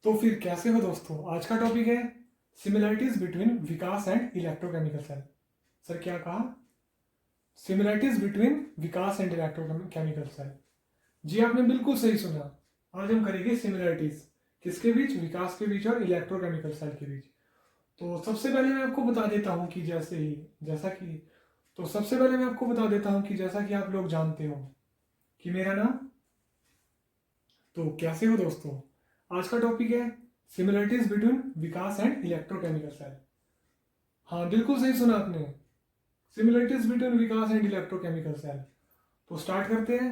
तो फिर कैसे हो दोस्तों। आज का टॉपिक है similarities between Vikas and electrochemical cell. Sir क्या कहा? Similarities between Vikas and electrochemical cell. जी आपने बिल्कुल सही सुना। आज हम करेंगे सिमिलरिटीज किसके बीच? विकास के बीच और इलेक्ट्रोकेमिकल सेल के बीच। तो सबसे पहले मैं आपको बता देता हूँ कि जैसा कि आप लोग जानते हो कि मेरा नाम। तो कैसे हो दोस्तों। आज का टॉपिक है similarities between Vikas and electrochemical cell. हाँ बिल्कुल सही सुना आपने, similarities between Vikas and electrochemical cell. तो स्टार्ट करते हैं।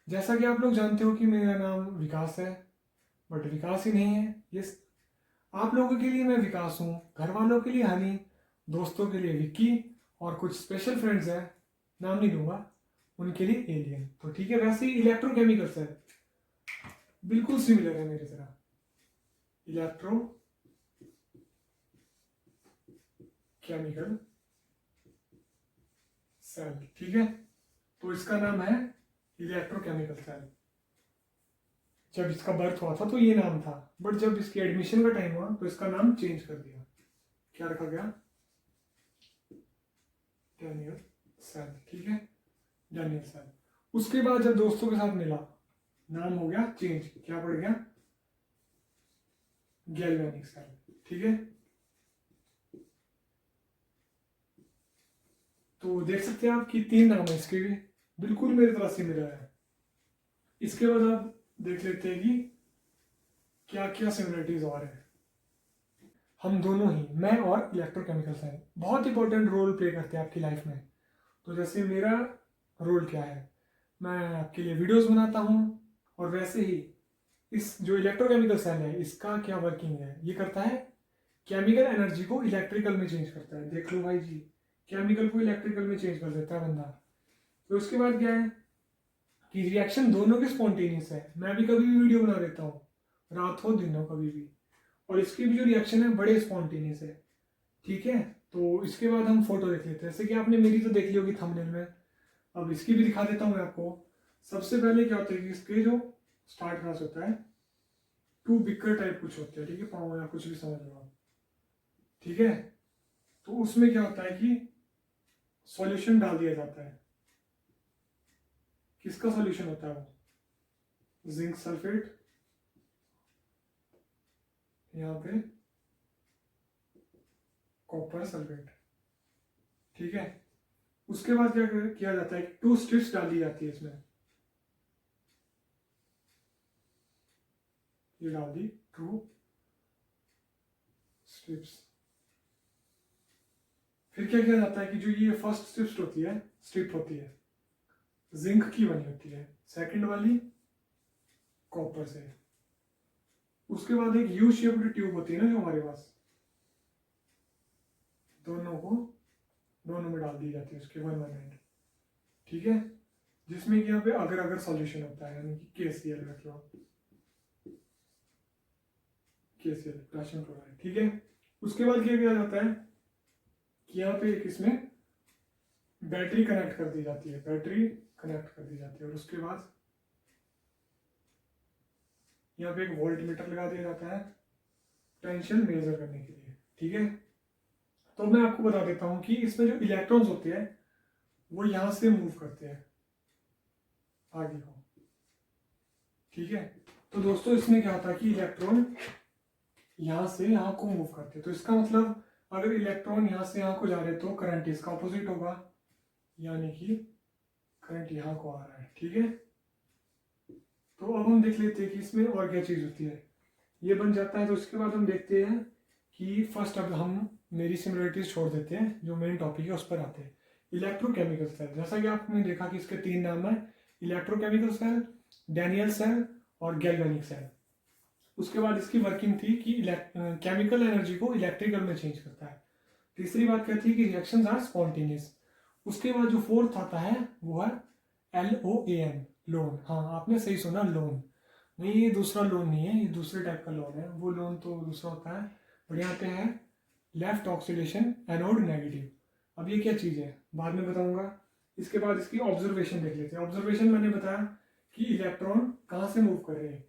जैसा कि आप लोग जानते हो कि मेरा नाम विकास है, बट विकास ही नहीं है। ये आप लोगों के लिए मैं विकास हूँ, घर वालों के लिए हनी, दोस्तों के लिए विक्की, और कुछ स्पेशल फ्रेंड्स हैं, नाम नहीं दूंगा, उनके लिए एलियन। तो ठीक है, वैसे ही इलेक्ट्रोकेमिकल सेल बिल्कुल सिमिलर है मेरी तरह। इलेक्ट्रो केमिकल सेल, ठीक है। तो इसका नाम है इलेक्ट्रोकेमिकल सेल। जब इसका बर्थ हुआ था तो ये नाम था, बट जब इसकी एडमिशन का टाइम हुआ तो इसका नाम चेंज कर दिया। क्या रखा गया? डैनियल सेल, ठीक है, डैनियल सेल। उसके बाद जब दोस्तों के साथ मिला, नाम हो गया चेंज, क्या पड़ गया? गैल्वेनिक सेल, ठीक है। तो देख सकते हैं आप कि 3 नाम है इसके भी, बिल्कुल मेरी तरह से मिला है। इसके बाद आप देख लेते हैं कि क्या क्या सिमिलरिटीज और है। हम दोनों ही, मैं और इलेक्ट्रोकेमिकल सेल, बहुत इंपॉर्टेंट रोल प्ले करते हैं आपकी लाइफ में। तो जैसे मेरा रोल क्या है, मैं आपके लिए वीडियोस बनाता हूँ, और वैसे ही इस जो इलेक्ट्रोकेमिकल सेल है इसका क्या वर्किंग है, ये करता है केमिकल एनर्जी को इलेक्ट्रिकल में चेंज करता है। देख लो भाई जी, केमिकल को इलेक्ट्रिकल में चेंज कर देता है बंदा। तो उसके बाद क्या है कि रिएक्शन दोनों के स्पॉन्टेनियस है। मैं भी कभी भी वीडियो बना देता हूँ, रात हो दिन हो कभी भी, और इसकी भी जो रिएक्शन है बड़े स्पॉन्टेनियस है, ठीक है। तो इसके बाद हम फोटो देख लेते हैं। जैसे कि आपने मेरी तो देख ली होगी थंबनेल में, अब इसकी भी दिखा देता हूँ मैं आपको। सबसे पहले क्या होता है कि इसके जो स्टार्ट क्लास होता है, 2 बिकर टाइप कुछ होते हैं, ठीक है, पाँव या कुछ भी समझ लो आप, ठीक है। तो उसमें क्या होता है कि सॉल्यूशन डाल दिया जाता है। किसका सॉल्यूशन होता है वो? जिंक सल्फेट, यहाँ पे कॉपर सल्फेट, ठीक है। उसके बाद क्या किया जाता है, 2 स्ट्रिप्स डाल दी जाती है इसमें, ये डाल दी 2 स्ट्रिप्स। फिर क्या किया जाता है कि जो ये फर्स्ट स्ट्रिप होती है जिंक की बनी होती है, सेकंड वाली कॉपर से। उसके बाद एक यू शेप्ड ट्यूब होती है ना जो हमारे पास, दोनों में डाल दी जाती है उसके वन एंड, ठीक है, जिसमें कि यहाँ पे अगर अगर सॉल्यूशन होता है, यानी कि KCl रख लो, KCl पोटेशियम क्लोराइड, ठीक है। उसके बाद क्या किया जाता है कि यहाँ पे एक इसमें बैटरी कनेक्ट कर दी जाती है, और उसके बाद यहाँ पे एक वोल्ट मीटर लगा दिया जाता है पोटेंशियल मेजर करने के लिए, ठीक है। तो मैं आपको बता देता हूँ कि इसमें जो इलेक्ट्रॉन्स होते हैं वो यहाँ से मूव करते हैं आगे को, ठीक है। तो दोस्तों इसमें क्या होता है कि इलेक्ट्रॉन यहाँ से यहाँ को मूव करते हैं। तो इसका मतलब अगर इलेक्ट्रॉन यहाँ से यहाँ को जा रहे तो करंट इसका ऑपोजिट होगा, यानी कि करंट यहाँ को आ रहा है, ठीक है। तो अब हम देख लेते हैं कि इसमें और क्या चीज़ होती है, ये बन जाता है। तो उसके बाद हम देखते हैं कि फर्स्ट अब हम मेरी सिमिलरिटीज छोड़ देते हैं, जो मेन टॉपिक है उस पर आते हैं। इलेक्ट्रोकेमिकल सेल, जैसा कि आपने देखा कि इसके 3 नाम है, इलेक्ट्रोकेमिकल सेल, डैनियल सेल और गैल्वेनिक सेल। उसके बाद इसकी वर्किंग थी कि केमिकल एनर्जी को इलेक्ट्रिकल में चेंज करता है। तीसरी बात क्या थी कि रिएक्शंस आर स्पॉन्टेनियस। उसके बाद जो फोर्थ आता है वो है LOAN, लोन। हाँ आपने सही सुना, लोन नहीं, ये दूसरा लोन नहीं है, ये दूसरे टाइप का लोन है। वो लोन तो दूसरा होता है, बट यहाँ पे है लेफ्ट ऑक्सीडेशन एनोड नेगेटिव। अब ये क्या चीज़ है बाद में बताऊंगा। इसके बाद इसकी ऑब्जर्वेशन देख लेते हैं। ऑब्जर्वेशन मैंने बताया कि इलेक्ट्रॉन कहाँ से मूव कर रहे हैं,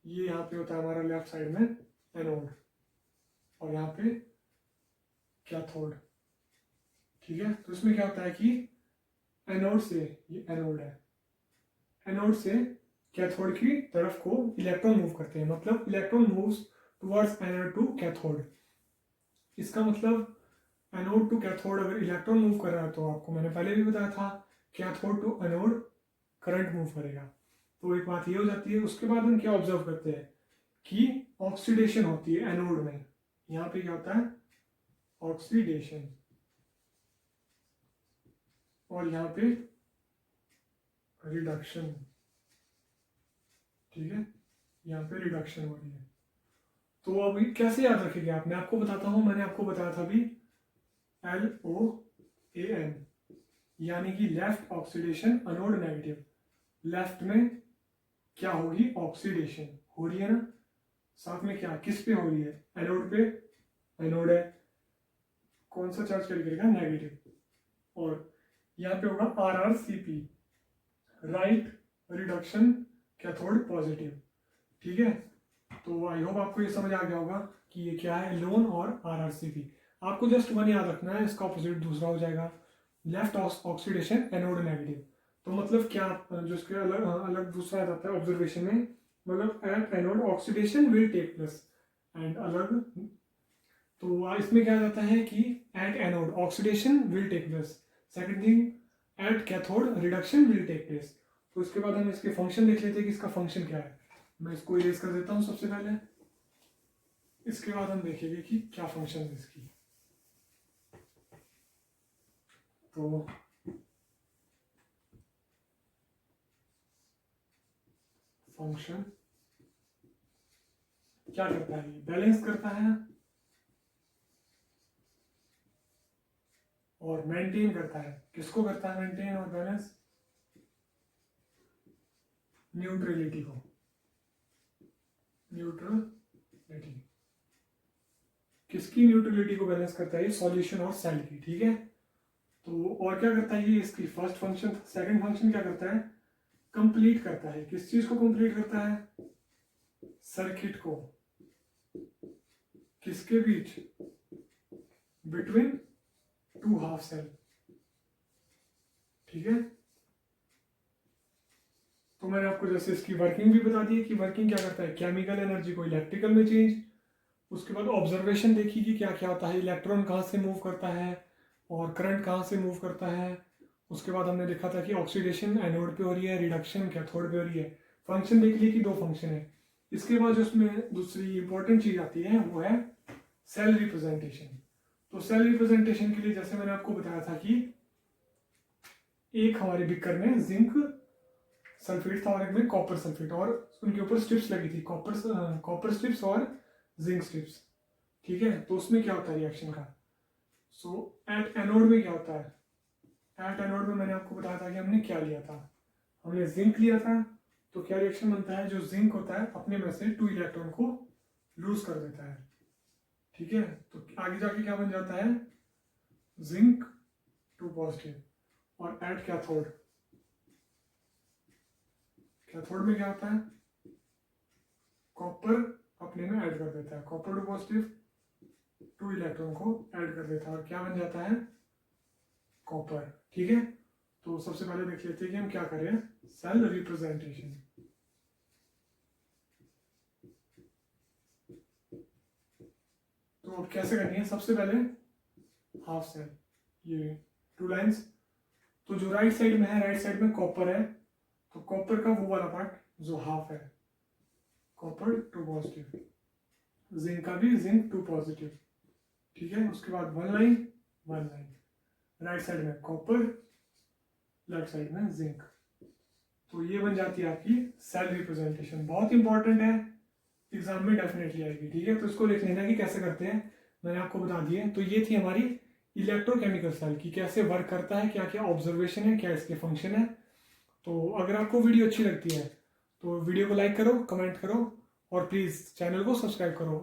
ये यहाँ पे होता है हमारा लेफ्ट साइड में एनोड, और यहाँ पे कैथोड। ठीक है, तो इसमें क्या होता है कि एनोड से, ये एनोड है, एनोड से कैथोड की तरफ को इलेक्ट्रॉन मूव करते हैं, मतलब electron moves towards anode to cathode. इसका मतलब एनोड टू कैथोड अगर इलेक्ट्रॉन मूव कर रहा है तो आपको मैंने पहले भी बताया था cathode to anode current move करेगा। तो एक बात ये हो जाती है। उसके बाद हम क्या ऑब्जर्व करते हैं कि ऑक्सीडेशन होती है एनोड में। यहाँ पे क्या होता है, ऑक्सीडेशन, और यहाँ पे रिडक्शन। ठीक है, यहाँ पे रिडक्शन हो रही है। तो अभी कैसे याद रखेंगे आप, मैं आपको बताता हूं। मैंने आपको बताया था अभी LOAN, यानी कि left oxidation anode negative. Left में क्या होगी, ऑक्सीडेशन हो रही है ना, साथ में क्या, किस पे हो रही है, एनोड पे। एनोड है, कौन सा चार्ज कैरी करेगा, नेगेटिव। और यहाँ पे होगा RRCP, right reduction cathode positive. ठीक है, तो आई होप आपको ये समझ आ गया होगा कि ये क्या है, लोन और RRCP। आपको जस्ट वन याद रखना है, इसका ऑपोजिट दूसरा हो जाएगा, लेफ्ट ऑक्सीडेशन एनोड नेगेटिव। तो मतलब क्या, जो इसके अलग अलग दूसरा आ जाता है ऑब्जर्वेशन में, मतलब at anode oxidation will take place, and अलग। तो इसमें क्या जाता है कि at anode oxidation will take place, second thing at cathode reduction will take place. तो इसके बाद हम इसके फंक्शन देख लेते हैं कि इसका फंक्शन क्या है। मैं इसको इरेज कर देता हूं सबसे पहले, इसके बाद हम देखेंगे कि क्या फंक्शन है इसकी। तो फंक्शन क्या करता है, बैलेंस करता है और मेंटेन करता है। किसको करता है मेंटेन और बैलेंस, न्यूट्रलिटी को, न्यूट्रलिटी। किसकी न्यूट्रलिटी को बैलेंस करता है, सॉल्यूशन और सेल की। ठीक है, तो और क्या करता है ये, इसकी फर्स्ट फंक्शन। सेकंड फंक्शन क्या करता है, कंप्लीट करता है। किस चीज को कंप्लीट करता है, सर्किट को। किसके बीच, बिटवीन टू हाफ सेल। ठीक है, तो मैंने आपको जैसे इसकी वर्किंग भी बता दी है कि वर्किंग क्या करता है, केमिकल एनर्जी को इलेक्ट्रिकल में चेंज। उसके बाद ऑब्जर्वेशन देखी कि क्या क्या होता है, इलेक्ट्रॉन कहाँ से मूव करता है और करंट कहाँ से मूव करता है। उसके बाद हमने देखा था कि ऑक्सीडेशन एनोड पे हो रही है, रिडक्शन कैथोड पे हो रही है। फंक्शन देख लिए कि दो फंक्शन है। इसके बाद जो उसमें दूसरी इंपॉर्टेंट चीज आती है वो है सेल रिप्रेजेंटेशन। तो सेल रिप्रेजेंटेशन के लिए जैसे मैंने आपको बताया था कि एक हमारे बिकर में जिंक सल्फेट था और एक में कॉपर सल्फेट, और उनके ऊपर स्ट्रिप्स लगी थी, कॉपर स्ट्रिप्स और जिंक स्ट्रिप्स। ठीक है, तो उसमें क्या होता है रिएक्शन का, सो एट एनोड में क्या होता है, एट एनोड में मैंने आपको बताया था कि हमने क्या लिया था, हमने जिंक लिया था। तो क्या रिएक्शन बनता है, जो जिंक होता है अपने में से 2 इलेक्ट्रॉन को लूज कर देता है। ठीक है, तो आगे जाके क्या बन जाता है, जिंक 2 पॉजिटिव। और एट कैथोड, कैथोड में क्या होता है, कॉपर अपने में ऐड कर देता है, कॉपर 2 पॉजिटिव 2 इलेक्ट्रॉन को ऐड कर देता है और क्या बन जाता है, कॉपर। ठीक है, तो सबसे पहले देख लेते हैं कि हम क्या करें, सेल रिप्रेजेंटेशन। तो अब कैसे करनी है, सबसे पहले हाफ सेल, ये 2 लाइंस। तो जो राइट साइड में है, राइट साइड में कॉपर है, तो कॉपर का वो वाला पार्ट जो हाफ है, कॉपर 2 पॉजिटिव, जिंक का भी जिंक 2 पॉजिटिव। ठीक है, उसके बाद 1 लाइन 1 लाइन, राइट साइड में कॉपर, लेफ्ट साइड में जिंक। तो ये बन जाती है आपकी सेल रिप्रेजेंटेशन। बहुत इंपॉर्टेंट है, एग्जाम में डेफिनेटली आएगी। ठीक है, तो इसको लिख लेना कि कैसे करते हैं, मैंने आपको बता दिए। तो ये थी हमारी इलेक्ट्रोकेमिकल सेल की, कैसे वर्क करता है, क्या क्या ऑब्जर्वेशन है, क्या इसके फंक्शन है। तो अगर आपको वीडियो अच्छी लगती है तो वीडियो को लाइक करो, कमेंट करो और प्लीज़ चैनल को सब्सक्राइब करो।